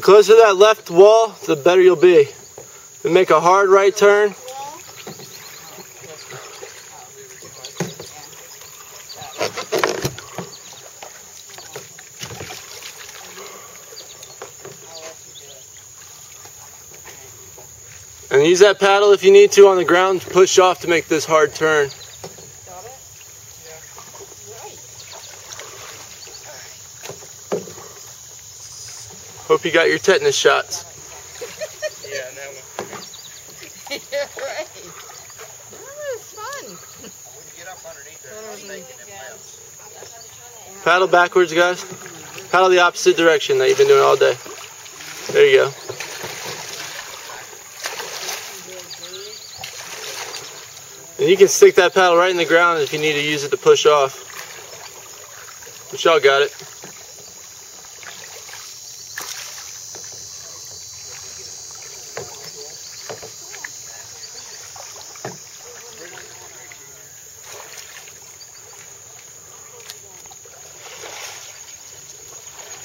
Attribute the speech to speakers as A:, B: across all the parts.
A: closer to that left wall, the better you'll be. And make a hard right turn. And use that paddle if you need to on the ground to push off to make this hard turn.
B: Got it? Yeah. Right.
A: Hope you got your tetanus shots.
C: Yeah, and that one.
B: Yeah, right. That was fun.
C: When you get up underneath there, it's making it left.
A: Paddle backwards, guys. Paddle the opposite direction that you've been doing all day. There you go. And you can stick that paddle right in the ground if you need to use it to push off. But y'all got it.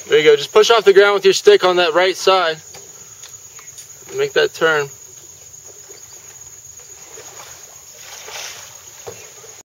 A: There you go. Just push off the ground with your stick on that right side. Make that turn.